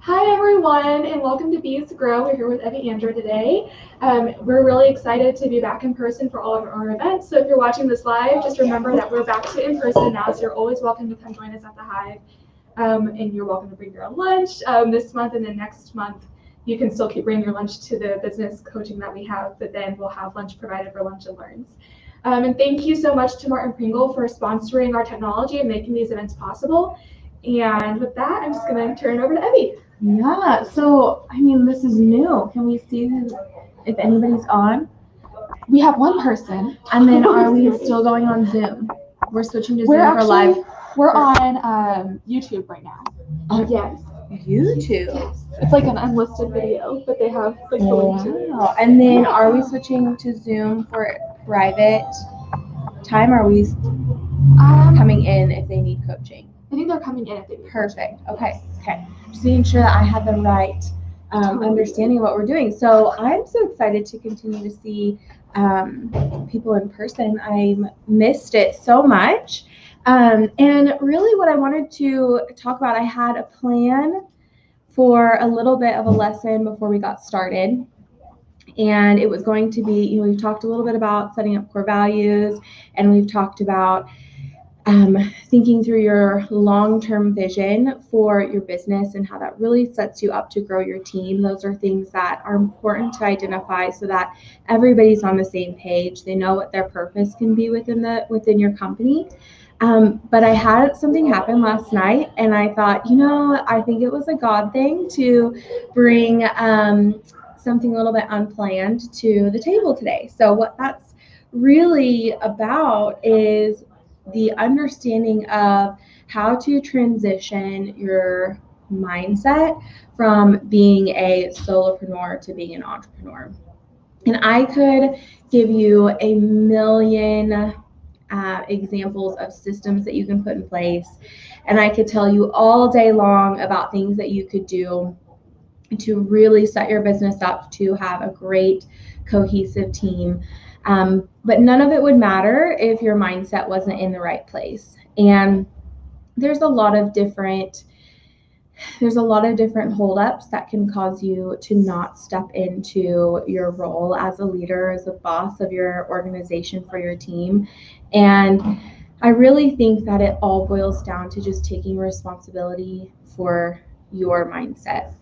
Hi everyone, and welcome to Bees Grow. We're here with Evie Andrew today. We're really excited to be back in person for all of our events. So if you're watching this live, just remember that we're back to in person now. So you're always welcome to come join us at the Hive, and you're welcome to bring your own lunch this month, and then next month you can still keep bringing your lunch to the business coaching that we have. But then we'll have lunch provided for Lunch and Learns. And thank you so much to Martin Pringle for sponsoring our technology and making these events possible. And with that, I'm just going to turn it over to Evie. Yeah, so this is new. Can we see if anybody's on? We have one person. And then are we still going on Zoom? We're switching to Zoom for live. We're on YouTube right now. Yes. YouTube. Yes. It's like an unlisted video, but they have like the link to it. And then are we switching to Zoom for private time? Or are we coming in if they need coaching? I think they're coming in if they need Perfect. Okay. Just making sure that I have the right understanding of what we're doing. So I'm so excited to continue to see people in person. I missed it so much. And really what I wanted to talk about, I had a plan for a little bit of a lesson before we got started. And it was going to be, we've talked a little bit about setting up core values, and we've talked about thinking through your long-term vision for your business and how that really sets you up to grow your team. Those are things that are important to identify so that everybody's on the same page. They know what their purpose can be within your company. But I had something happen last night, and I thought, I think it was a God thing to bring something a little bit unplanned to the table today. So what that's really about is the understanding of how to transition your mindset from being a solopreneur to being an entrepreneur. And I could give you a million examples of systems that you can put in place. And I could tell you all day long about things that you could do to really set your business up to have a great cohesive team. But none of it would matter if your mindset wasn't in the right place. And there's a lot of different holdups that can cause you to not step into your role as a leader, as a boss of your organization for your team. And I really think that it all boils down to just taking responsibility for your mindset.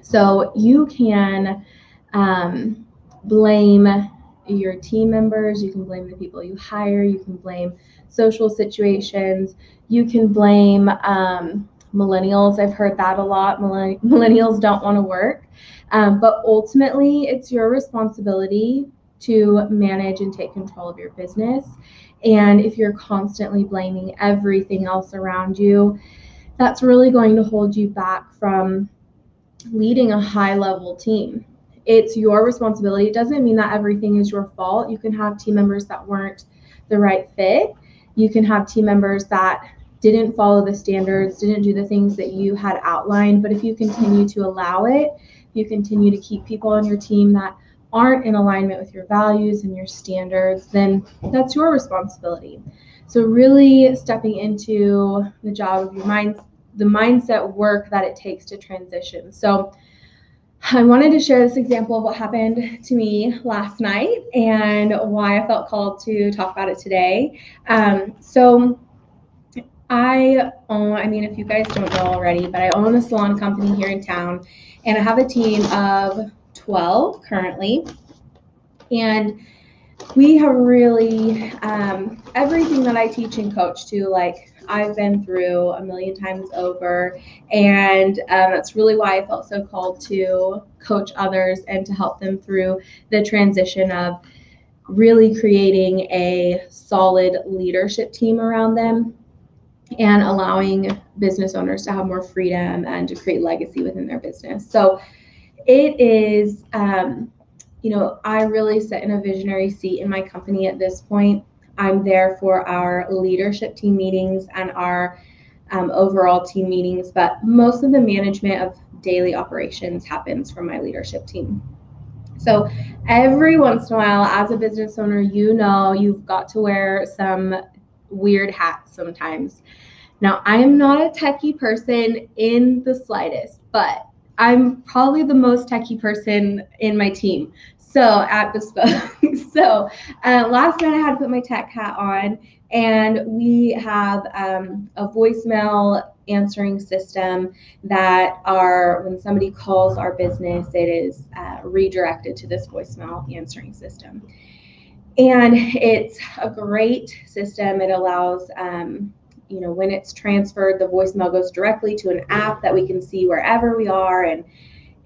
So you can blame your team members, you can blame the people you hire, you can blame social situations, you can blame millennials. I've heard that a lot. Millennials don't want to work, but ultimately it's your responsibility to manage and take control of your business. And if you're constantly blaming everything else around you, that's really going to hold you back from leading a high-level team. It's your responsibility. It doesn't mean that everything is your fault. You can have team members that weren't the right fit. You can have team members that didn't follow the standards, didn't do the things that you had outlined. But if you continue to allow it, you continue to keep people on your team that aren't in alignment with your values and your standards, then that's your responsibility. So really stepping into the job of your the mindset work that it takes to transition. So I wanted to share this example of what happened to me last night and why I felt called to talk about it today. So I own, if you guys don't know already, but I own a salon company here in town, and I have a team of 12 currently. And we have really, everything that I teach and coach to, I've been through a million times over, and that's really why I felt so called to coach others and to help them through the transition of really creating a solid leadership team around them and allowing business owners to have more freedom and to create legacy within their business. So it is, I really sit in a visionary seat in my company at this point. I'm there for our leadership team meetings and our overall team meetings, but most of the management of daily operations happens from my leadership team. So every once in a while, as a business owner, you've got to wear some weird hats sometimes. Now, I am not a techie person in the slightest, but I'm probably the most techie person in my team. So at Bespoke. So last night I had to put my tech hat on, and we have a voicemail answering system that when somebody calls our business, it is redirected to this voicemail answering system. And it's a great system. It allows, when it's transferred, the voicemail goes directly to an app that we can see wherever we are, and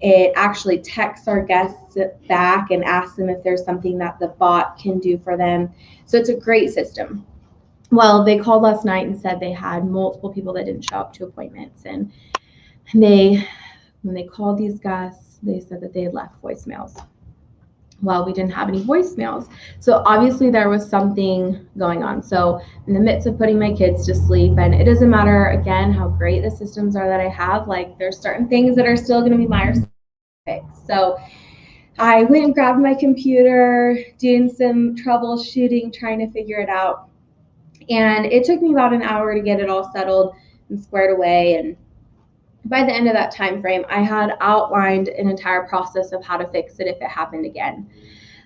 it actually texts our guests back and asks them if there's something that the bot can do for them. So it's a great system. Well, they called last night and said they had multiple people that didn't show up to appointments. And when they called these guests, they said that they had left voicemails. Well, we didn't have any voicemails. So obviously there was something going on. So in the midst of putting my kids to sleep, and it doesn't matter, again, how great the systems are that I have, like there's certain things that are still going to be my fix. So I went and grabbed my computer, doing some troubleshooting, trying to figure it out. And it took me about an hour to get it all settled and squared away. And by the end of that time frame, I had outlined an entire process of how to fix it if it happened again.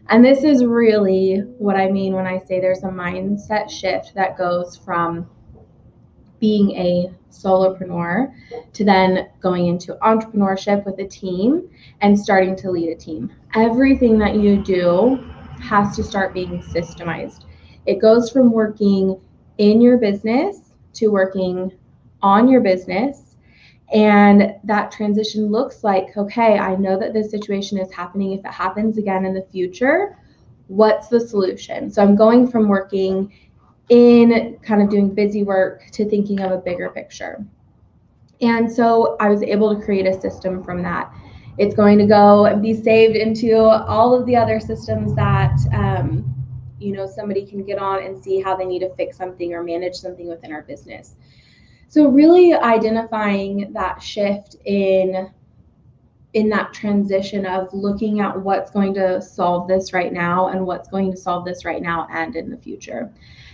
And this is really what I mean when I say there's a mindset shift that goes from being a solopreneur to then going into entrepreneurship with a team and starting to lead a team. Everything that you do has to start being systemized. It goes from working in your business to working on your business. And that transition looks like, okay, I know that this situation is happening. If it happens again in the future, what's the solution? So I'm going from working in kind of doing busy work to thinking of a bigger picture. And so I was able to create a system from that. It's going to go and be saved into all of the other systems that somebody can get on and see how they need to fix something or manage something within our business. So really identifying that shift in that transition of looking at what's going to solve this right now and what's going to solve this right now and in the future,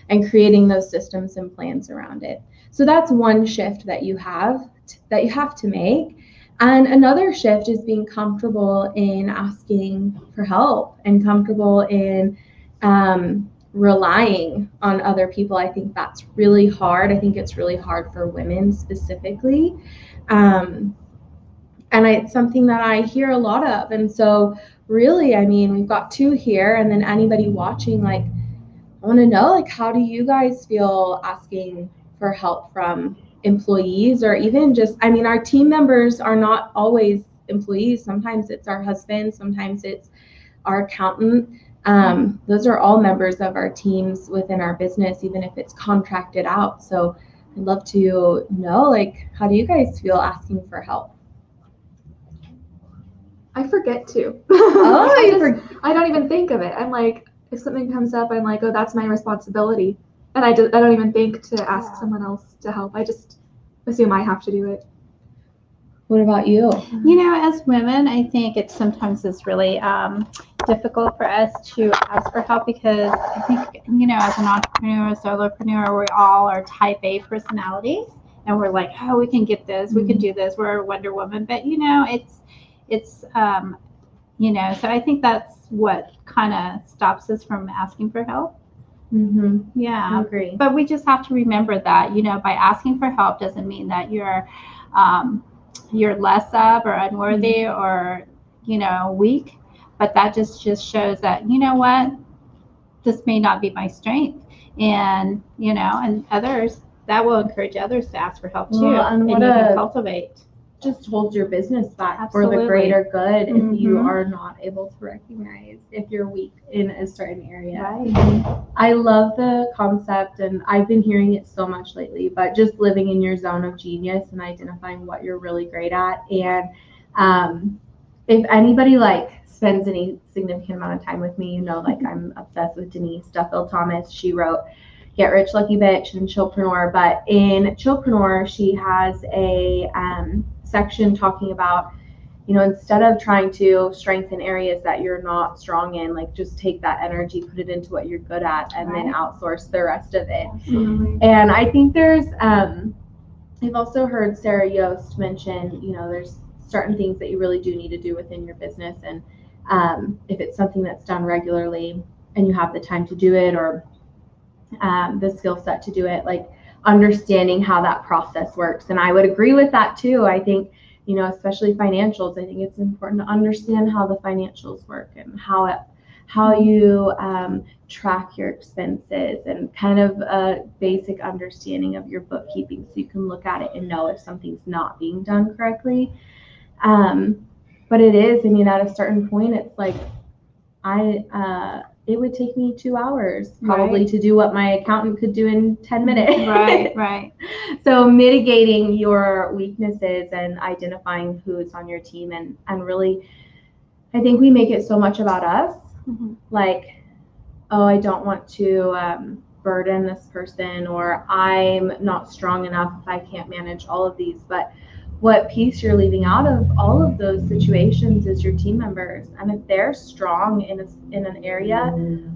and creating those systems and plans around it. So that's one shift that you have to make. And another shift is being comfortable in asking for help and comfortable in relying on other people. I think that's really hard. I think it's really hard for women specifically. And it's something that I hear a lot of. And so really, I mean, we've got two here, and then anybody watching, like, I want to know, like, how do you guys feel asking for help from employees, or even just, I mean, our team members are not always employees. Sometimes it's our husband, sometimes it's our accountant. Those are all members of our teams within our business, even if it's contracted out. So I'd love to know, like, how do you guys feel asking for help? I forget to. Oh, I don't even think of it. I'm like, if something comes up, I'm like, oh, that's my responsibility. And I don't even think to ask someone else to help. I just assume I have to do it. What about you? You know, as women, I think it sometimes is really difficult for us to ask for help, because I think, as an entrepreneur, a solopreneur, we all are type A personalities, and we're like, oh, we can get this, we can do this, we're a Wonder Woman. But, it's so I think that's what kind of stops us from asking for help. Mm-hmm. Yeah. I agree. But we just have to remember that, by asking for help doesn't mean that you're less of or unworthy or, weak. But that just shows that, what, this may not be my strength. And, and others, that will encourage others to ask for help too. Well, and you can cultivate. Just hold your business back Absolutely. for the greater good if you Mhm. are not able to recognize if you're weak in a certain area. Right. I love the concept, and I've been hearing it so much lately, but just living in your zone of genius and identifying what you're really great at. And if anybody spends any significant amount of time with me, I'm obsessed with Denise Duffield Thomas. She wrote Get Rich Lucky Bitch and Chillpreneur, but in Chillpreneur, she has a section talking about, instead of trying to strengthen areas that you're not strong in, just take that energy, put it into what you're good at, and then outsource the rest of it. Absolutely. And I think there's, I've also heard Sarah Yost mention, there's certain things that you really do need to do within your business. And if it's something that's done regularly and you have the time to do it, or the skill set to do it, like understanding how that process works. And I would agree with that too. I think, especially financials, I think it's important to understand how the financials work and how you track your expenses, and kind of a basic understanding of your bookkeeping, so you can look at it and know if something's not being done correctly. But it is, at a certain point, it's like it would take me 2 hours probably to do what my accountant could do in 10 minutes. Right. So mitigating your weaknesses and identifying who's on your team, and really, I think we make it so much about us. Like, oh, I don't want to burden this person, or I'm not strong enough if I can't manage all of these. But what piece you're leaving out of all of those situations is your team members. And if they're strong in an area,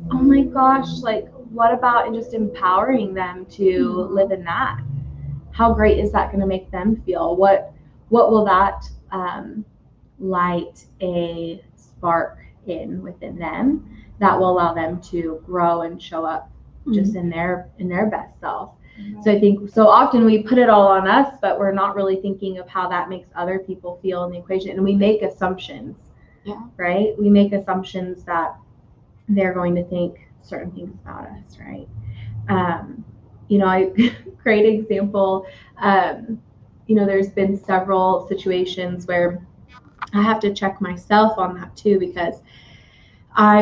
oh my gosh, like, what about just empowering them to live in that? How great is that going to make them feel? What will that light a spark within them that will allow them to grow and show up just in their best self? So I think so often we put it all on us, but we're not really thinking of how that makes other people feel in the equation. And we make assumptions, right? We make assumptions that they're going to think certain things about us, right? Great example. There's been several situations where I have to check myself on that too, because I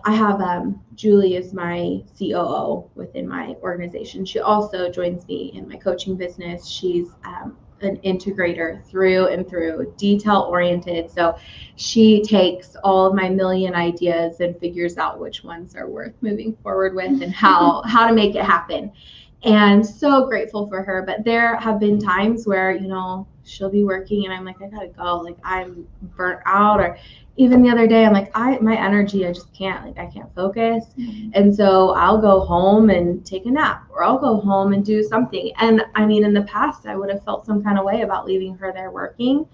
have Julie is my COO within my organization. She also joins me in my coaching business. She's an integrator through and through, detail oriented. So she takes all of my million ideas and figures out which ones are worth moving forward with and how to make it happen. And so grateful for her. But there have been times where, she'll be working and I'm like, I gotta go. Like, I'm burnt out. Or even the other day, I'm like, my energy, I just can't, like, I can't focus. And so I'll go home and take a nap, or I'll go home and do something. And in the past, I would have felt some kind of way about leaving her there working.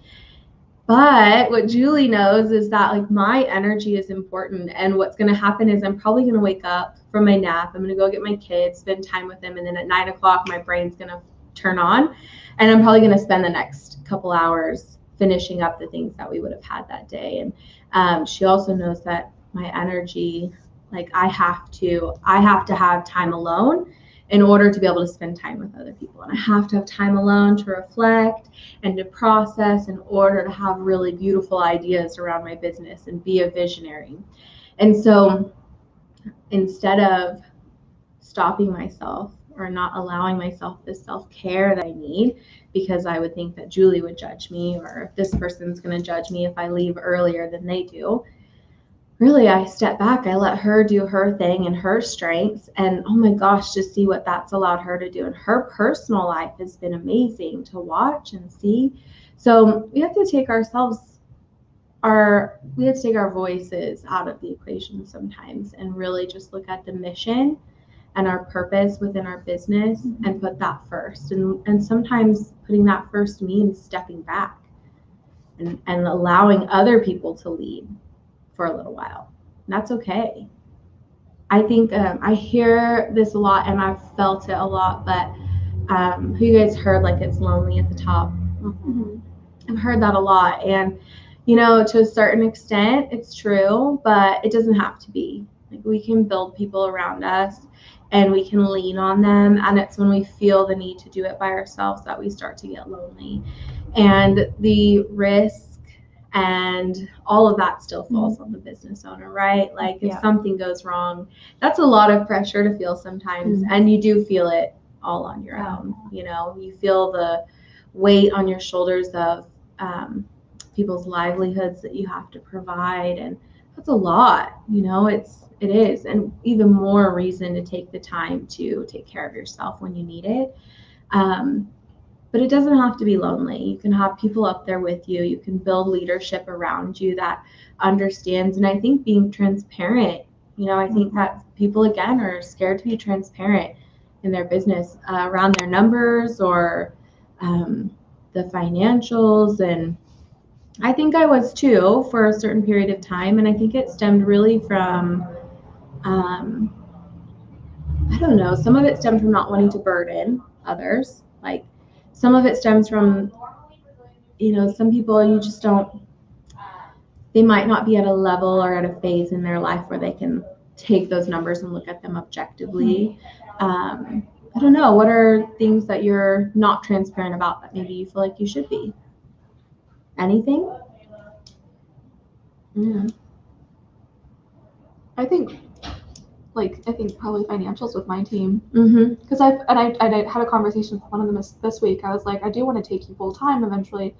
But what Julie knows is that, like, my energy is important. And what's going to happen is I'm probably going to wake up from my nap. I'm going to go get my kids, spend time with them. And then at 9 o'clock, my brain's going to turn on. And I'm probably going to spend the next couple hours finishing up the things that we would have had that day. And she also knows that my energy, like, I have to have time alone in order to be able to spend time with other people. And I have to have time alone to reflect and to process in order to have really beautiful ideas around my business and be a visionary. And so instead of stopping myself or not allowing myself the self-care that I need, because I would think that Julie would judge me, or if this person's going to judge me if I leave earlier than they do, really, I step back, I let her do her thing and her strengths, and oh my gosh, to see what that's allowed her to do. And her personal life has been amazing to watch and see. So we have to take our voices out of the equation sometimes, and really just look at the mission and our purpose within our business and put that first. And sometimes putting that first means stepping back and allowing other people to lead for a little while. And that's okay. I think I hear this a lot, and I've felt it a lot, but who you guys heard, like, it's lonely at the top? I've heard that a lot. And, to a certain extent, it's true, but it doesn't have to be. Like, we can build people around us and we can lean on them. And it's when we feel the need to do it by ourselves that we start to get lonely. And the risk and all of that still falls on the business owner, right? Like, if something goes wrong, that's a lot of pressure to feel sometimes. And you do feel it all on your own. You feel the weight on your shoulders of people's livelihoods that you have to provide. And that's a lot, it is. And even more reason to take the time to take care of yourself when you need it. But it doesn't have to be lonely. You can have people up there with you. You can build leadership around you that understands. And I think being transparent, I think that people, again, are scared to be transparent in their business around their numbers or the financials. And I think I was too for a certain period of time, and I think it stemmed really from, I don't know, some of it stemmed from not wanting to burden others. Like some of it stems from, some people you just don't, they might not be at a level or at a phase in their life where they can take those numbers and look at them objectively. I don't know, what are things that you're not transparent about that maybe you feel like you should be? Anything? Yeah. I think probably financials with my team. Mm-hmm. Because I had a conversation with one of them this week. I was like, I do want to take you full time eventually,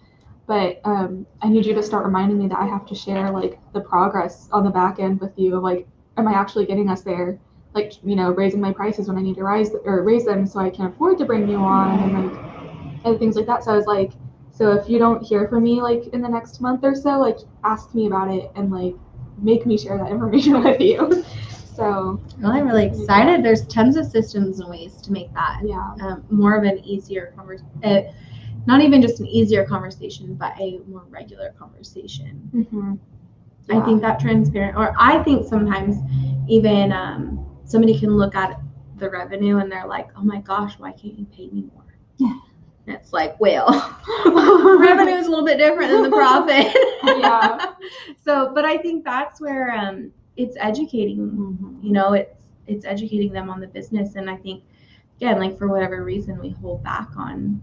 but I need you to start reminding me that I have to share like the progress on the back end with you. Like, am I actually getting us there? Like, raising my prices when I need to raise them so I can afford to bring you on, and things like that. So I was like, so if you don't hear from me like in the next month or so, like ask me about it and like make me share that information with you. So well, I'm really excited. There's tons of systems and ways to make that more of an easier conversation. Not even just an easier conversation, but a more regular conversation. Mm-hmm. I think that transparent, or I think sometimes even somebody can look at the revenue and they're like, oh my gosh, why can't you pay me more? Yeah. And it's like, well, revenue is a little bit different than the profit. Yeah. So, but I think that's where it's educating, it's educating them on the business. And I think, again, like for whatever reason, we hold back on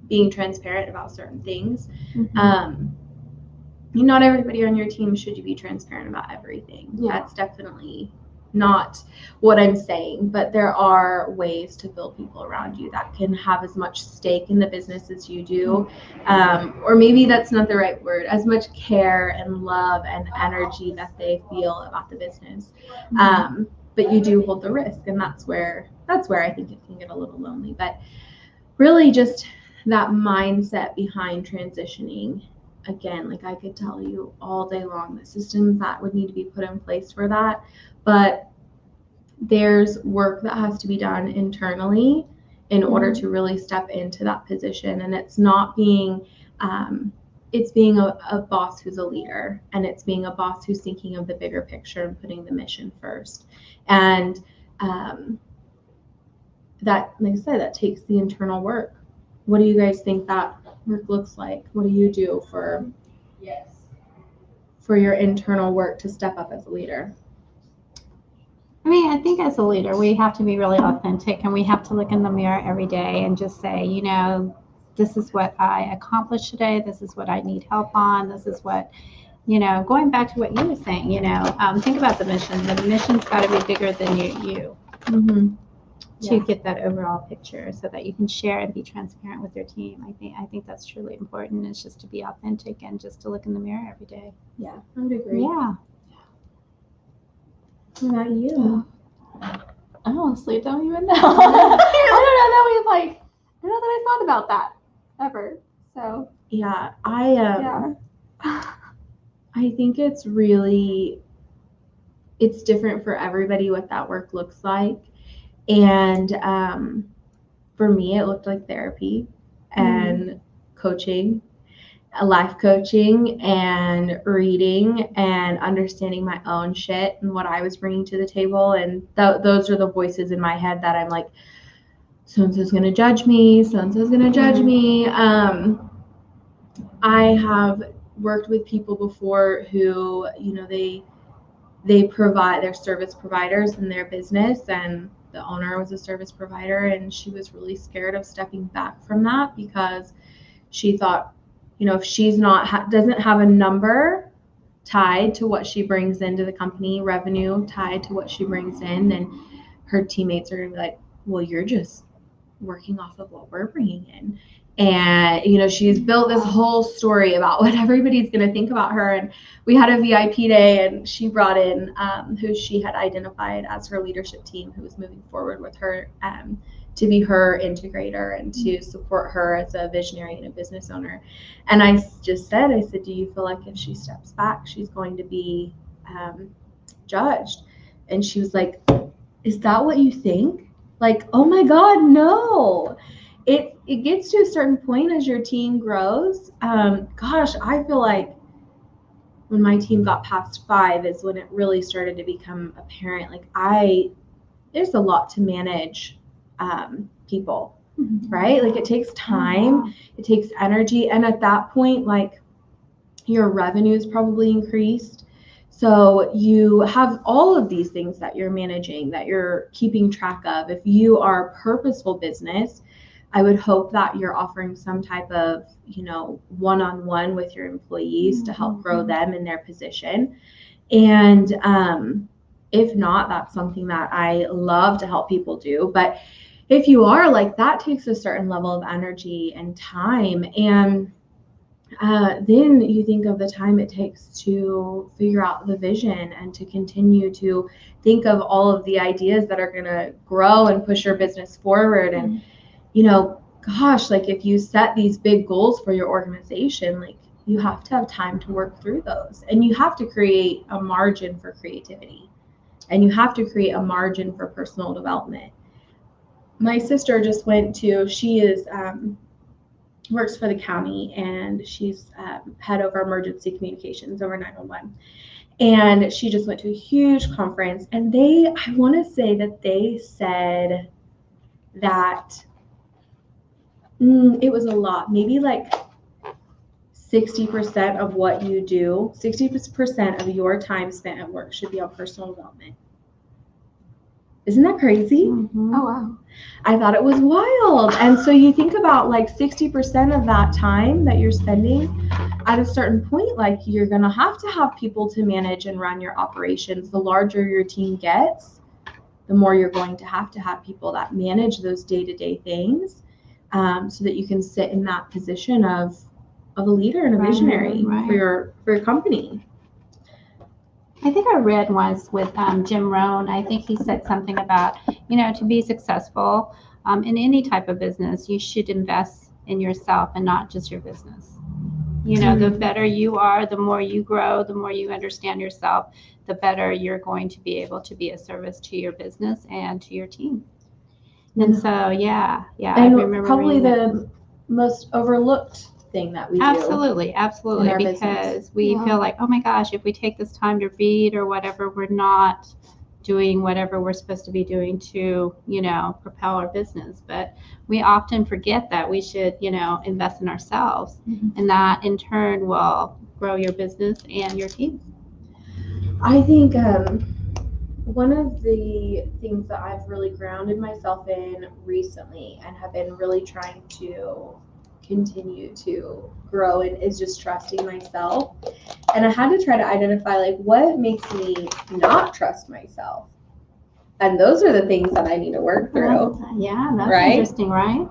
being transparent about certain things. Mm-hmm. Not everybody on your team should you be transparent about everything. Yeah. That's definitely not what I'm saying, but there are ways to build people around you that can have as much stake in the business as you do, or maybe that's not the right word, as much care and love and energy that they feel about the business. Mm-hmm. But you do hold the risk, and that's where I think it can get a little lonely. But really just that mindset behind transitioning. Again, like I could tell you all day long the systems that would need to be put in place for that, but there's work that has to be done internally in order to really step into that position. And it's not being, it's being a boss who's a leader, and it's being a boss who's thinking of the bigger picture and putting the mission first. And that, like I said, that takes the internal work. What do you guys think that work looks like? What do you do for your internal work to step up as a leader? I mean, I think as a leader, we have to be really authentic, and we have to look in the mirror every day and just say, this is what I accomplished today. This is what I need help on. This is what, going back to what you were saying, think about the mission. The mission's got to be bigger than you. Mm-hmm. To get that overall picture so that you can share and be transparent with your team. I think that's truly important. It's just to be authentic and just to look in the mirror every day. Yeah, I would agree. Yeah. What about you? I honestly don't even know. I don't know that I thought about that ever. So yeah, I think it's different for everybody what that work looks like. And for me, it looked like therapy and coaching, life coaching, and reading and understanding my own shit and what I was bringing to the table. And those are the voices in my head that I'm like, so-and-so's going to judge me. So-and-so's going to judge me. I have worked with people before who, they provide, their service providers in their business, and the owner was a service provider, and she was really scared of stepping back from that because she thought, if she's doesn't have a number tied to what she brings into the company, revenue tied to what she brings in, then her teammates are going to be like, well, you're just working off of what we're bringing in. And, she's built this whole story about what everybody's going to think about her. And we had a VIP day, and she brought in who she had identified as her leadership team, who was moving forward with her to be her integrator and to support her as a visionary and a business owner. And I just said, do you feel like if she steps back, she's going to be judged? And she was like, is that what you think? Like, oh my God, no. it gets to a certain point as your team grows. Gosh, I feel like when my team got past 5 is when it really started to become apparent. Like there's a lot to manage people, right? Like it takes time, it takes energy. And at that point, like your revenue is probably increased. So you have all of these things that you're managing, that you're keeping track of. If you are a purposeful business, I would hope that you're offering some type of, one-on-one with your employees to help grow them in their position. And if not, that's something that I love to help people do. But if you are, like, that takes a certain level of energy and time. And then you think of the time it takes to figure out the vision and to continue to think of all of the ideas that are going to grow and push your business forward. And, gosh, like if you set these big goals for your organization, like you have to have time to work through those, and you have to create a margin for creativity, and you have to create a margin for personal development. My sister just she is, works for the county, and she's head over emergency communications over 911. And she just went to a huge conference, and I want to say that they said that it was a lot, maybe like 60% of what you do, 60% of your time spent at work should be on personal development. Isn't that crazy? Mm-hmm. Oh, wow. I thought it was wild. And so you think about like 60% of that time that you're spending, at a certain point, like you're going to have people to manage and run your operations. The larger your team gets, the more you're going to have people that manage those day-to-day things, so that you can sit in that position of a leader and a visionary for your company. I think I read once with Jim Rohn. I think he said something about, to be successful in any type of business, you should invest in yourself and not just your business. The better you are, the more you grow, the more you understand yourself, the better you're going to be able to be a service to your business and to your team. And so, and I remember probably the most overlooked thing that we do. Absolutely, because business. We feel like, oh my gosh, if we take this time to read or whatever, we're not doing whatever we're supposed to be doing to, propel our business. But we often forget that we should, invest in ourselves, and that in turn will grow your business and your team. I think one of the things that I've really grounded myself in recently and have been really trying to continue to grow in is just trusting myself. And I had to try to identify, like, what makes me not trust myself. And those are the things that I need to work through. Yeah, that's interesting, right?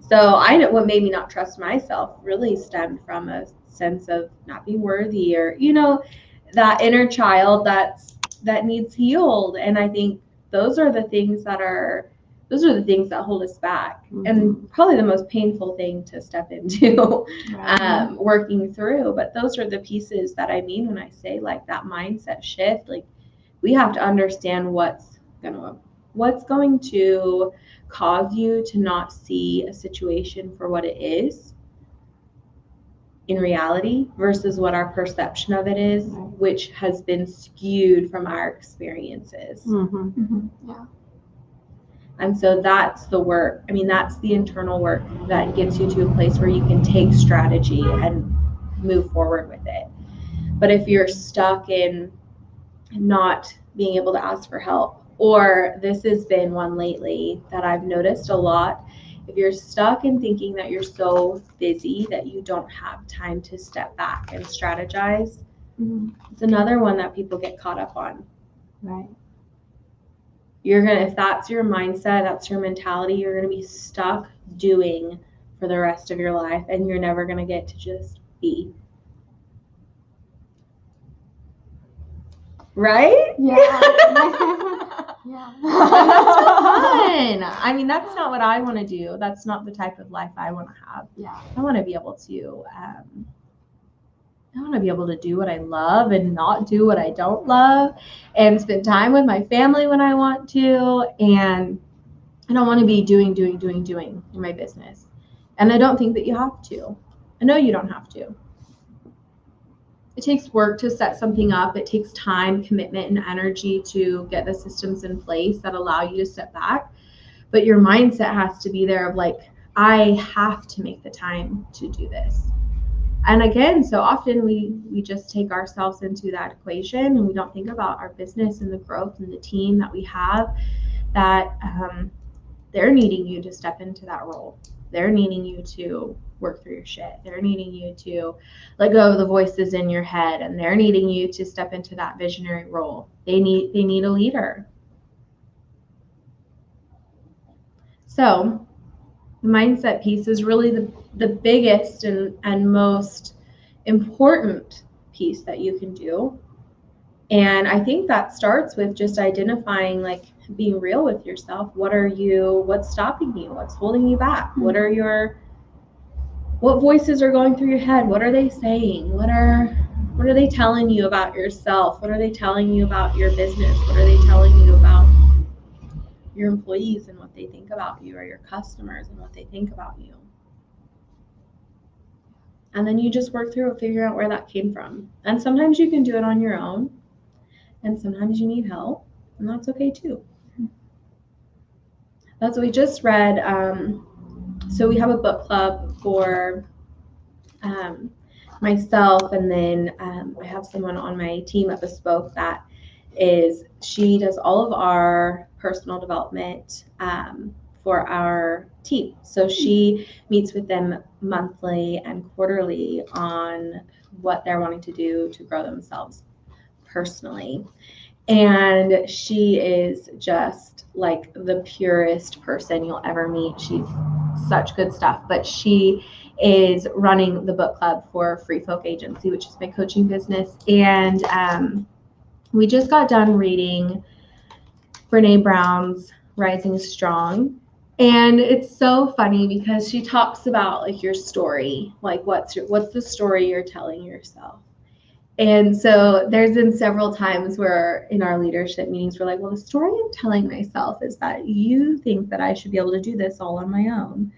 So I know what made me not trust myself really stemmed from a sense of not being worthy, or, that inner child that needs healed. And I think those are the things that hold us back, and probably the most painful thing to step into, working through. But those are the pieces that I mean when I say, like, that mindset shift. Like, we have to understand what's going to cause you to not see a situation for what it is in reality versus what our perception of it is, which has been skewed from our experiences. Yeah. And so that's the work. I mean, that's the internal work that gets you to a place where you can take strategy and move forward with it. But if you're stuck in not being able to ask for help, or this has been one lately that I've noticed a lot, if you're stuck in thinking that you're so busy that you don't have time to step back and strategize, it's another one that people get caught up on. Right. If that's your mindset, that's your mentality, you're going to be stuck doing for the rest of your life, and you're never going to get to just be. Right? Yeah. Yeah. And that's not fun. I mean, that's not what I want to do. That's not the type of life I want to have. Yeah. I want to be able to do what I love and not do what I don't love, and spend time with my family when I want to, and I don't want to be doing in my business. And I don't think that you have to. I know you don't have to. It takes work to set something up. It takes time, commitment, and energy to get the systems in place that allow you to step back. But your mindset has to be there of like, I have to make the time to do this. And again, so often we just take ourselves into that equation and we don't think about our business and the growth and the team that we have, that they're needing you to step into that role. They're needing you to work through your shit. They're needing you to let go of the voices in your head, and they're needing you to step into that visionary role. They need a leader. So the mindset piece is really the biggest and most important piece that you can do. And I think that starts with just identifying, like, being real with yourself. What's stopping you? What's holding you back? What voices are going through your head? What are they saying? What are they telling you about yourself? What are they telling you about your business? What are they telling you about your employees and what they think about you, or your customers and what they think about you? And then you just work through it, figure out where that came from. And sometimes you can do it on your own, and sometimes you need help, and that's okay too. That's what we just read. So we have a book club for myself, and then I have someone on my team at Bespoke that she does all of our personal development for our team. So she meets with them monthly and quarterly on what they're wanting to do to grow themselves personally. And she is just like the purest person you'll ever meet. She's such good stuff. But she is running the book club for Free Folk Agency, which is my coaching business. And we just got done reading Brene Brown's Rising Strong. And it's so funny because she talks about like your story, like what's the story you're telling yourself. And so there's been several times where in our leadership meetings, we're like, well, the story I'm telling myself is that you think that I should be able to do this all on my own.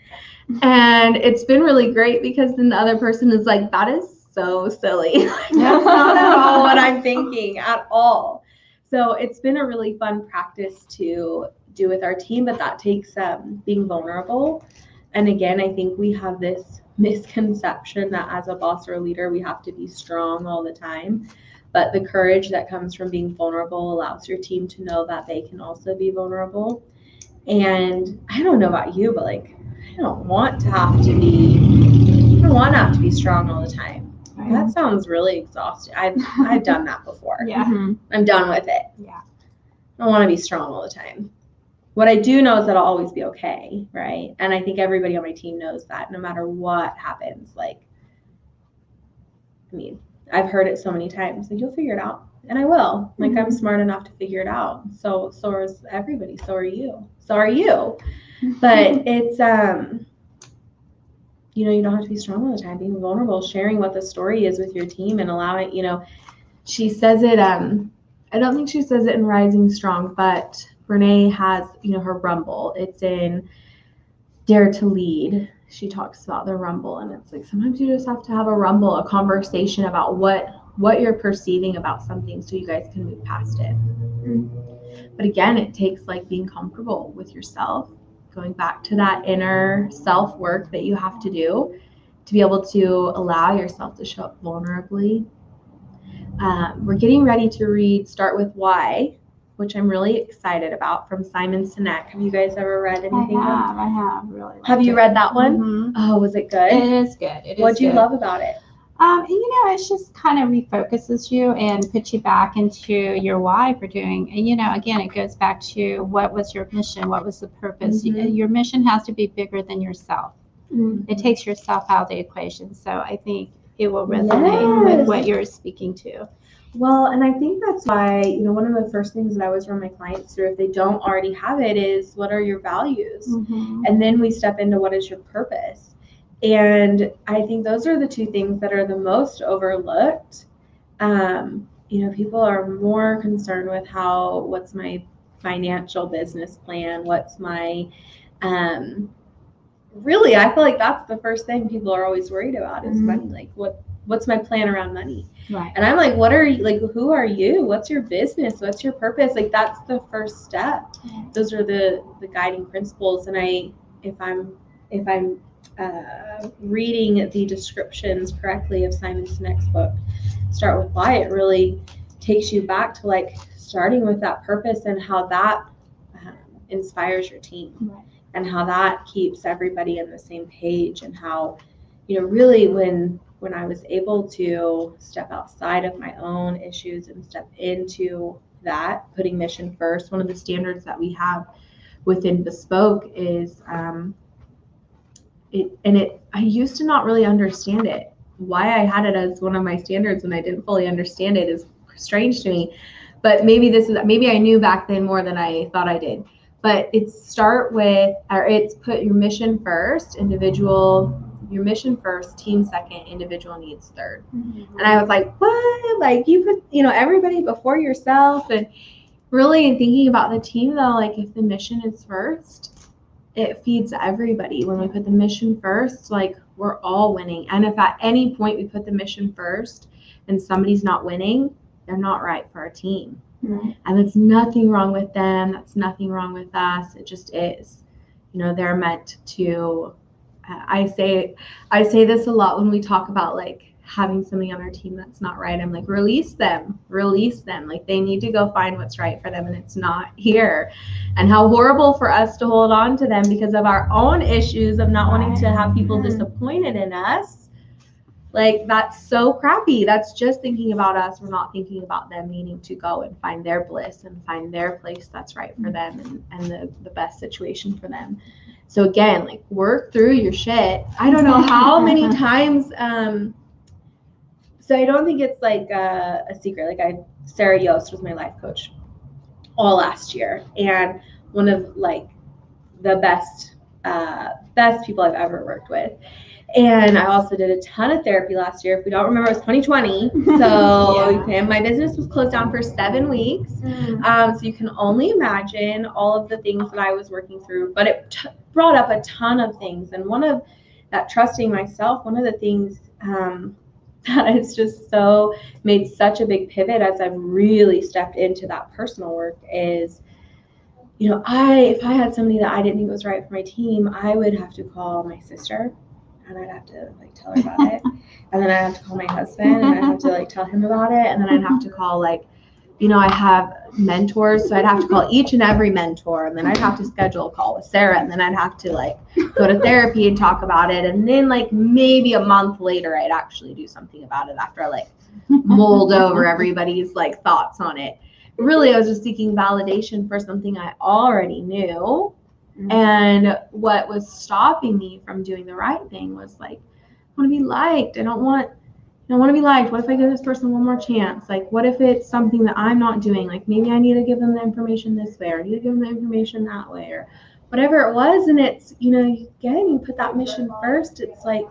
And it's been really great because then the other person is like, that is so silly. That's not at all what I'm thinking at all. So it's been a really fun practice to do with our team, but that takes being vulnerable. And again, I think we have this misconception that as a boss or a leader, we have to be strong all the time. But the courage that comes from being vulnerable allows your team to know that they can also be vulnerable. And I don't know about you, but like, I don't want to have to be strong all the time. Right. That sounds really exhausting. I've done that before. Yeah. Mm-hmm. I'm done with it. Yeah. I don't want to be strong all the time. What I do know is that I'll always be okay, right? And I think everybody on my team knows that no matter what happens, like, I mean, I've heard it so many times, like, you'll figure it out. And I will. Like, I'm smart enough to figure it out. So is everybody. So are you. But it's, you don't have to be strong all the time. Being vulnerable, sharing what the story is with your team, and allowing, she says it, I don't think she says it in Rising Strong, but Brene has, her rumble. It's in Dare to Lead. She talks about the rumble, and it's like sometimes you just have to have a rumble, a conversation about what you're perceiving about something so you guys can move past it. But again, it takes like being comfortable with yourself, going back to that inner self work that you have to do to be able to allow yourself to show up vulnerably. We're getting ready to read Start With Why, which I'm really excited about, from Simon Sinek. Have you guys ever read anything? I have really. Have you read that one? Mm-hmm. Oh, was it good? It is good. What do you love about it? It just kind of refocuses you and puts you back into your why for doing. And, again, it goes back to what was your mission? What was the purpose? Mm-hmm. Your mission has to be bigger than yourself. Mm-hmm. It takes yourself out of the equation. So I think it will resonate with what you're speaking to. Well, and I think that's why, one of the first things that I always run my clients through, if they don't already have it, is what are your values? Mm-hmm. And then we step into what is your purpose. And I think those are the two things that are the most overlooked. People are more concerned with what's my financial business plan? What's my, really, I feel like that's the first thing people are always worried about is money. Like what's my plan around money? Right. And I'm like, what are you, like, who are you? What's your business? What's your purpose? Like, that's the first step. Those are the guiding principles. And if I'm reading the descriptions correctly of Simon Sinek's book, Start With Why, it really takes you back to like starting with that purpose and how that inspires your team. Right. And how that keeps everybody on the same page, and how, really when I was able to step outside of my own issues and step into that, putting mission first, one of the standards that we have within Bespoke is I used to not really understand it. Why I had it as one of my standards when I didn't fully understand it is strange to me. But maybe I knew back then more than I thought I did. But it's put your mission first, your mission first, team second, individual needs third. And I was like, what? Like you put, everybody before yourself. And really in thinking about the team though, like if the mission is first, it feeds everybody. When we put the mission first, like we're all winning. And if at any point we put the mission first and somebody's not winning, they're not right for our team. And that's nothing wrong with them. That's nothing wrong with us. It just is. They're meant to, I say this a lot when we talk about like having somebody on our team that's not right. I'm like, release them. Like they need to go find what's right for them and it's not here. And how horrible for us to hold on to them because of our own issues of not wanting to have people disappointed in us. Like, that's so crappy. That's just thinking about us. We're not thinking about them needing to go and find their bliss and find their place that's right for them and the best situation for them. So again, like, work through your shit. I don't know how many times, so I don't think it's like a secret. Like Sarah Yost was my life coach all last year. And one of like the best people I've ever worked with. And I also did a ton of therapy last year. If we don't remember, it was 2020. So my business was closed down for 7 weeks. So you can only imagine all of the things that I was working through. But it brought up a ton of things. And one of that trusting myself, one of the things that has just made such a big pivot as I've really stepped into that personal work is, if I had somebody that I didn't think was right for my team, I would have to call my sister. And I'd have to like tell her about it. And then I'd have to call my husband and I'd have to like tell him about it. And then I'd have to call I have mentors. So I'd have to call each and every mentor. And then I'd have to schedule a call with Sarah. And then I'd have to like go to therapy and talk about it. And then like maybe a month later, I'd actually do something about it after I like mulled over everybody's like thoughts on it. Really, I was just seeking validation for something I already knew. And what was stopping me from doing the right thing was like, I want to be liked. I want to be liked. What if I give this person one more chance? Like, what if it's something that I'm not doing? Like, maybe I need to give them the information this way, or I need to give them the information that way, or whatever it was. And it's, you put that mission first. It's like,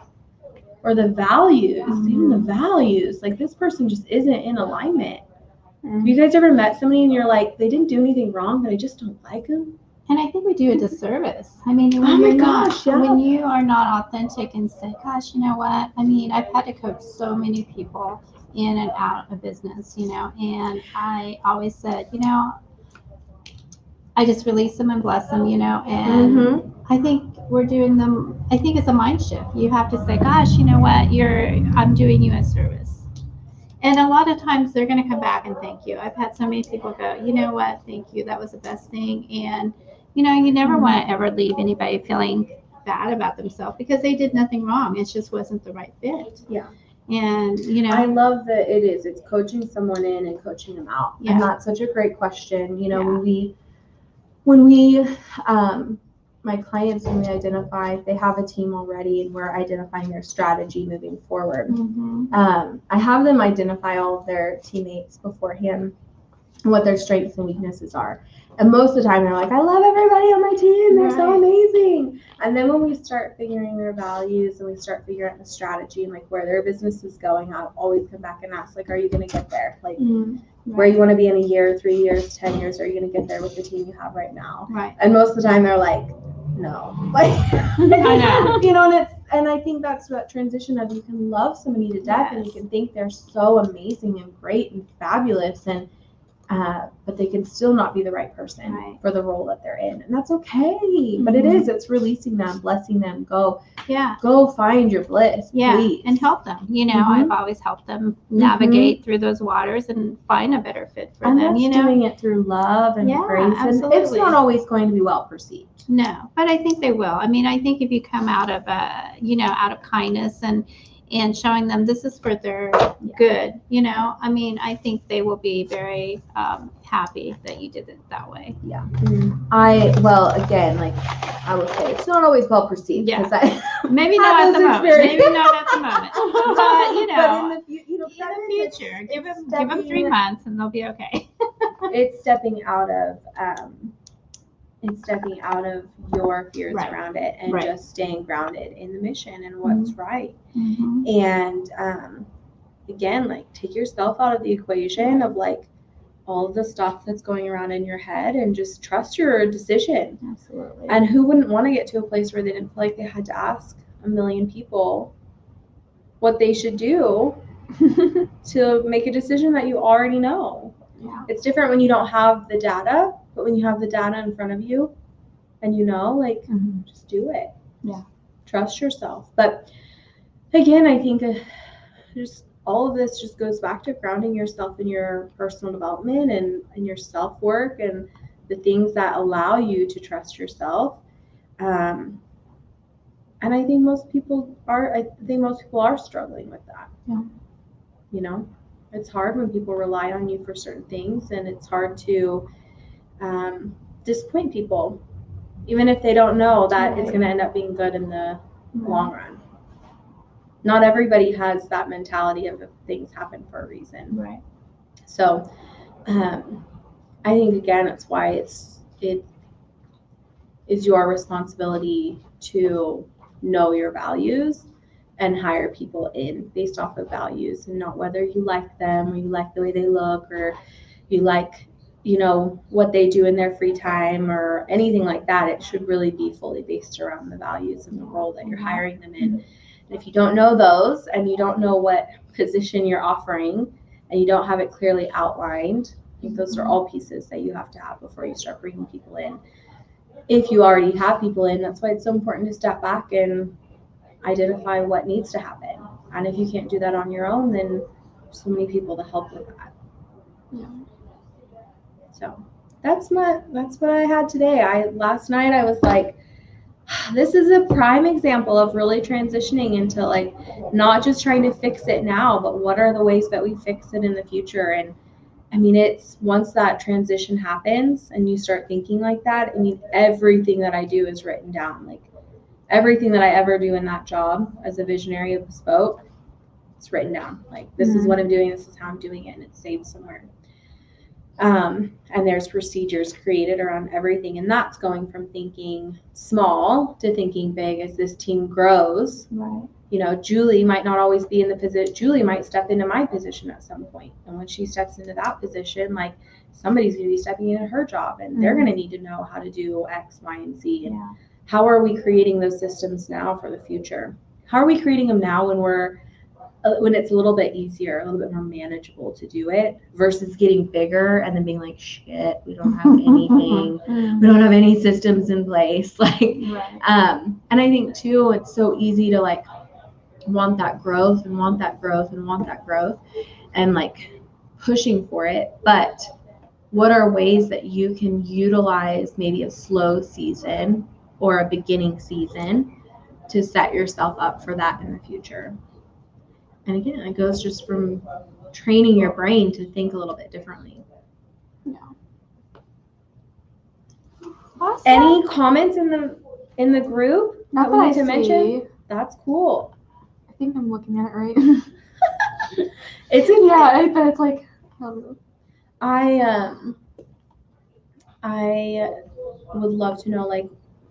or the values, even the values, like this person just isn't in alignment. Have you guys ever met somebody and you're like, they didn't do anything wrong, but I just don't like them? And I think we do a disservice. I mean, when you are not authentic and say, gosh, you know what? I mean, I've had to coach so many people in and out of business, and I always said, I just release them and bless them, and I think I think it's a mind shift. You have to say, gosh, you know what? I'm doing you a service. And a lot of times they're going to come back and thank you. I've had so many people go, you know what? Thank you. That was the best thing. And you never want to ever leave anybody feeling bad about themselves because they did nothing wrong. It just wasn't the right fit. Yeah. And, I love that it's coaching someone in and coaching them out. Yeah. And that's such a great question. When we my clients, when we identify, they have a team already and we're identifying their strategy moving forward. I have them identify all of their teammates beforehand and what their strengths and weaknesses are. And most of the time they're like, I love everybody on my team. They're so amazing. And then when we start figuring their values and we start figuring out the strategy and like where their business is going, I'll always come back and ask, like, are you going to get there? Like, where you want to be in a year, 3 years, 10 years, are you going to get there with the team you have right now? Right. And most of the time they're like, no. Like, I know. you know, and I think that's what transition of, you can love somebody to death and you can think they're so amazing and great and fabulous, and but they can still not be the right person for the role that they're in, and that's okay. But it's releasing them, blessing them. Go find your bliss, please. And help them. You know, I've always helped them navigate through those waters and find a better fit for them. That's you know, doing it through love and grace, absolutely. and it's not always going to be well perceived. No, but I think they will. I mean, I think if you come out of out of kindness and showing them this is for their good, you know, I mean, I think they will be very happy that you did it that way. Yeah. Again, like I would say, it's not always well perceived. Yeah. Maybe not at the moment. Maybe not at the moment. But, you know, in the future, give them 3 months and they'll be okay. It's stepping out of your fears around it, and just staying grounded in the mission and what's right. And again, like, take yourself out of the equation of like all of the stuff that's going around in your head, and just trust your decision. Absolutely. And who wouldn't want to get to a place where they didn't feel like they had to ask a million people what they should do to make a decision that you already know? Yeah. It's different when you don't have the data, but when you have the data in front of you and you know, like, just do it. Yeah. Trust yourself. But again, I think just all of this just goes back to grounding yourself in your personal development and your self-work and the things that allow you to trust yourself. And I think most people are struggling with that. Yeah. You know, it's hard when people rely on you for certain things, and it's hard to disappoint people, even if they don't know that it's going to end up being good in the long run. Not everybody has that mentality of things happen for a reason. Right. So I think, again, it's why it is your responsibility to know your values and hire people in based off of values, and not whether you like them or you like the way they look or you like, you know, what they do in their free time or anything like that. It should really be fully based around the values and the role that you're hiring them in. And if you don't know those, and you don't know what position you're offering, and you don't have it clearly outlined, I think those are all pieces that you have to have before you start bringing people in. If you already have people in, that's why it's so important to step back and identify what needs to happen. And if you can't do that on your own, then there's so many people to help with that. Yeah. So that's what I had today. Last night I was like, this is a prime example of really transitioning into, like, not just trying to fix it now, but what are the ways that we fix it in the future. And I mean, it's once that transition happens and you start thinking like that, I mean, everything that I do is written down. Like, everything that I ever do in that job as a visionary of Bespoke, it's written down. Like, this is what I'm doing, this is how I'm doing it, and it's saved somewhere. And there's procedures created around everything, and that's going from thinking small to thinking big as this team grows. Right. You know, Julie might not always be in the position. Julie might step into my position at some point, and when she steps into that position, like, somebody's going to be stepping into her job, and they're going to need to know how to do X, Y, and Z. And how are we creating those systems now for the future? How are we creating them now when it's a little bit easier, a little bit more manageable to do it, versus getting bigger and then being like, shit, we don't have anything, we don't have any systems in place. Like, and I think too, it's so easy to, like, want that growth and want that growth and want that growth and, like, pushing for it. But what are ways that you can utilize maybe a slow season or a beginning season to set yourself up for that in the future? And again, it goes just from training your brain to think a little bit differently. Yeah. Awesome. Any comments in the group Not that we that need to I mention? see. That's cool. I think I'm looking at it right. But it's like, I would love to know, like,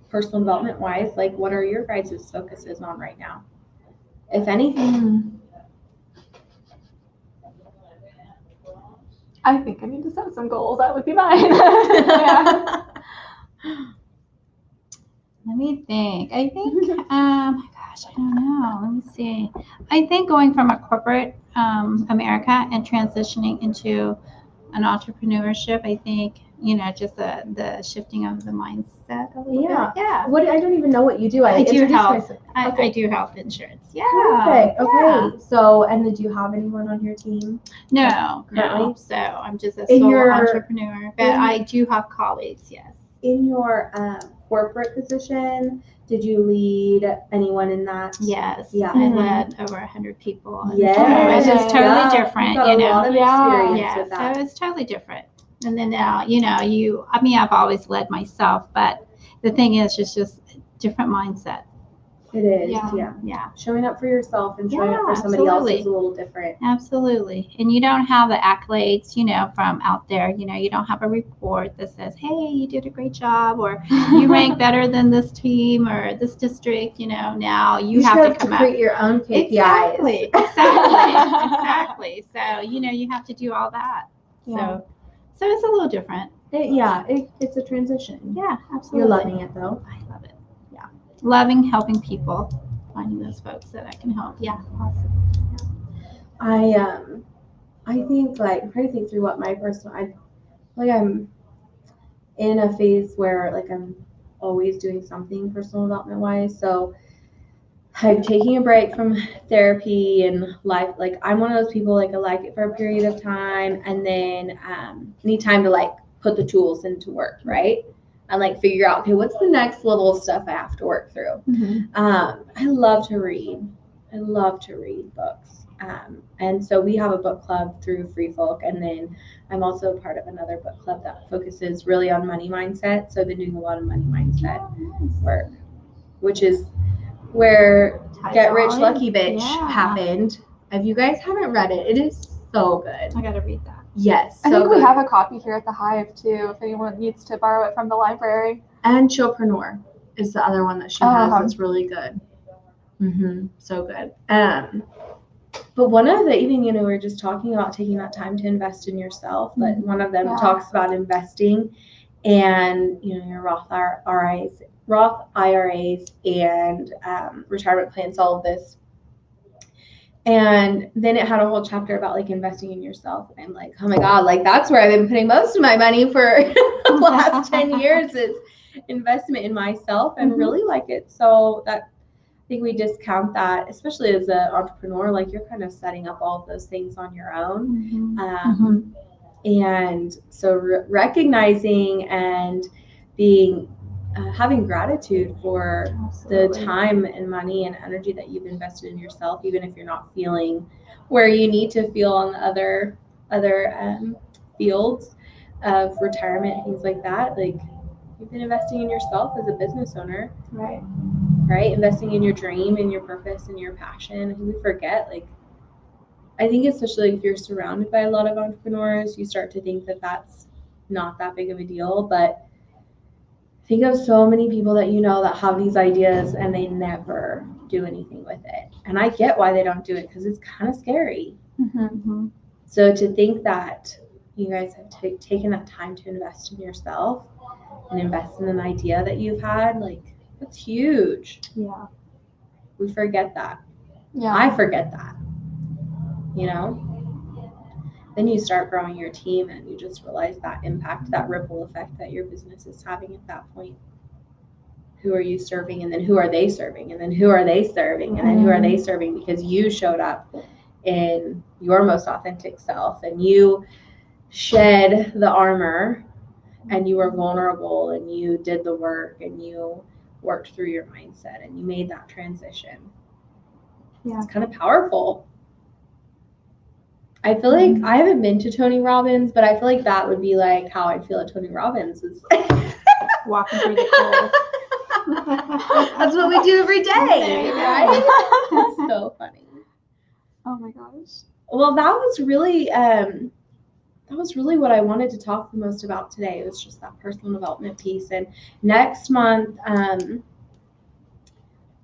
personal development wise, like, what are your guys' focuses on right now, if anything? I think I need to set some goals. That would be mine. Yeah. Let me think. I think, my gosh, I don't know. Let me see. I think going from a corporate America and transitioning into an entrepreneurship, I think, just the shifting of the mindset a little Yeah. bit. Yeah. What I don't even know what you do. I do introduced health. myself. I Okay. do health insurance. Yeah. Perfect. Okay. Yeah. So, and then do you have anyone on your team? No. Currently? So I'm just a In solo your- entrepreneur, but I do have colleagues. Yes. In your corporate position, did you lead anyone in that? Yes. Yeah. I led over 100 people. Yes. So it's just totally Yeah. different. You've got a lot of experience Yeah, with that. so it's totally different. And then now, I've always led myself, but the thing is, it's just a different mindset. It is. Yeah. Yeah. Showing up for yourself and showing Yeah, up for somebody else absolutely. is a little different. Absolutely. And you don't have the accolades, from out there. You don't have a report that says, hey, you did a great job, or you rank better than this team or this district. Now you have to come create up. your own KPIs. Exactly. So, you have to do all that. Yeah. So it's a little different. It's a transition. Yeah, absolutely. You're loving it though. I love it. Yeah. Loving helping people, finding those folks that I can help. Yeah. Awesome. I think I'm trying to think through what my I'm in a phase where I'm always doing something personal development wise. So I'm taking a break from therapy and life. I'm one of those people I like it for a period of time and then need time to put the tools into work, right? And figure out, okay, what's the next level of stuff I have to work through. Mm-hmm. I love to read. I love to read books. And so we have a book club through Free Folk, and then I'm also part of another book club that focuses really on money mindset. So I've been doing a lot of money mindset work, which is where Get Rich Lucky Bitch happened. If you guys haven't read it, it is so good. I gotta read that. Yes. I think we have a copy here at the Hive too, if anyone needs to borrow it from the library. And Solopreneur is the other one that she has that's really good. So good. But one of the, even, we were just talking about taking that time to invest in yourself, but one of them talks about investing and, your Roth IRAs and retirement plans, all of this. And then it had a whole chapter about investing in yourself. And I'm like, oh my God, that's where I've been putting most of my money for the last 10 years is investment in myself and really it. So that, I think we discount that, especially as an entrepreneur, you're kind of setting up all of those things on your own. And so recognizing and being, having gratitude for the time and money and energy that you've invested in yourself, even if you're not feeling where you need to feel on the other fields of retirement, things like that. You've been investing in yourself as a business owner. Right? Investing in your dream and your purpose and your passion. I think we forget, I think especially if you're surrounded by a lot of entrepreneurs, you start to think that that's not that big of a deal. But think of so many people that that have these ideas and they never do anything with it. And I get why they don't do it because it's kind of scary. So to think that you guys have taken that time to invest in yourself and invest in an idea that you've had, that's huge. Yeah. We forget that. Yeah. I forget that. Then you start growing your team and you just realize that impact, that ripple effect that your business is having at that point. Who are you serving? And then who are they serving? And then who are they serving? And then who are they serving? Because you showed up in your most authentic self and you shed the armor and you were vulnerable and you did the work and you worked through your mindset and you made that transition. Yeah. It's kind of powerful. I feel I haven't been to Tony Robbins, but I feel that would be how I'd feel at Tony Robbins is walking through the cold. That's what we do every day, right? That's so funny. Oh my gosh. Well, that was really what I wanted to talk the most about today. It was just that personal development piece. And next month,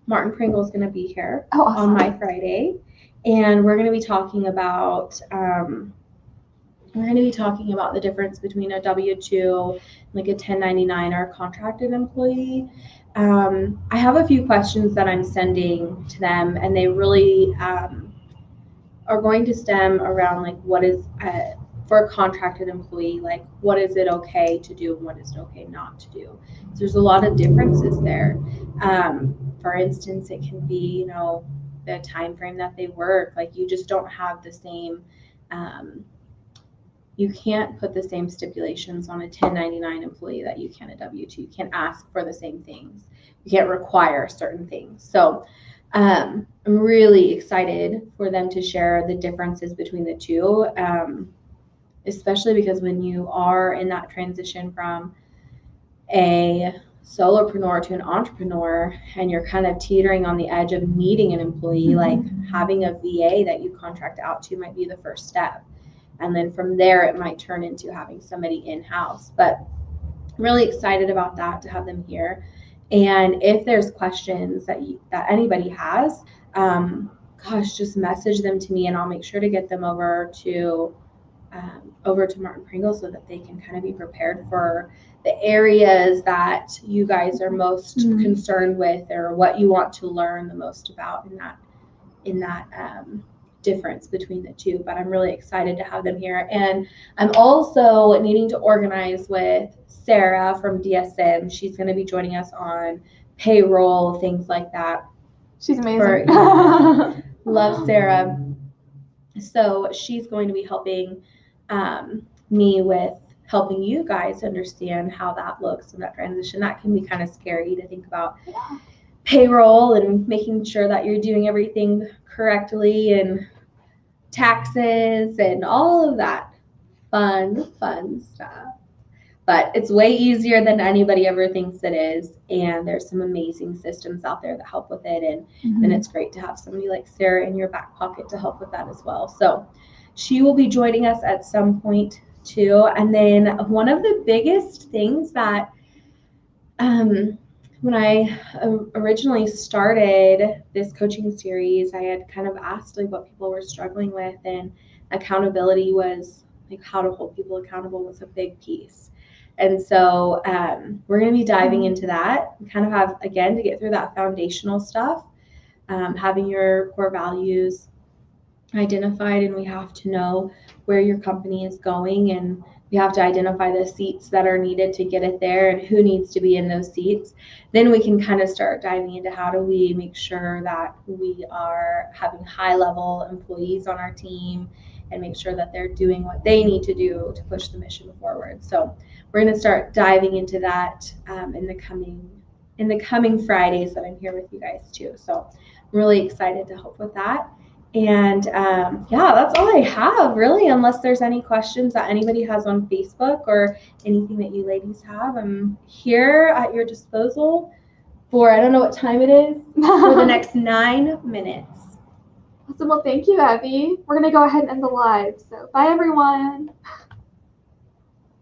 Martin Pringle is going to be here on my Friday, and we're going to be talking about We're going to be talking about the difference between a W-2, like a 1099 or a contracted employee. I have a few questions that I'm sending to them, and they really are going to stem around like what is for a contracted employee, like what is it okay to do and what is it okay not to do. So there's a lot of differences there. For instance, it can be, the time frame that they work. Like you just don't have the same. You can't put the same stipulations on a 1099 employee that you can a W-2. You can't ask for the same things. You can't require certain things. So I'm really excited for them to share the differences between the two, especially because when you are in that transition from a solopreneur to an entrepreneur and you're kind of teetering on the edge of needing an employee, like having a VA that you contract out to might be the first step. And then from there, it might turn into having somebody in-house. But I'm really excited about that, to have them here. And if there's questions that anybody has, just message them to me, and I'll make sure to get them over to Martin Pringle so that they can kind of be prepared for the areas that you guys are most concerned with, or what you want to learn the most about in that difference between the two. But I'm really excited to have them here. And I'm also needing to organize with Sarah from DSM. She's going to be joining us on payroll, things like that. She's amazing. Love Sarah. So she's going to be helping me with helping you guys understand how that looks in that transition. That can be kind of scary to think about. Payroll and making sure that you're doing everything correctly, and taxes and all of that fun stuff. But it's way easier than anybody ever thinks it is, and there's some amazing systems out there that help with it, and then it's great to have somebody like Sarah in your back pocket to help with that as well. So she will be joining us at some point too. And then one of the biggest things that when I originally started this coaching series, I had kind of asked like what people were struggling with, and accountability was like how to hold people accountable was a big piece. And so we're going to be diving into that. We kind of have, again, to get through that foundational stuff, having your core values identified, and we have to know where your company is going, and we have to identify the seats that are needed to get it there and who needs to be in those seats. Then we can kind of start diving into how do we make sure that we are having high-level employees on our team and make sure that they're doing what they need to do to push the mission forward. So we're going to start diving into that in the coming Fridays that I'm here with you guys too. So I'm really excited to help with that. And that's all I have really, unless there's any questions that anybody has on Facebook or anything that you ladies have. I'm here at your disposal for, I don't know what time it is, for the next 9 minutes. Awesome. Well, thank you, Evie. We're going to go ahead and end the live. So bye, everyone.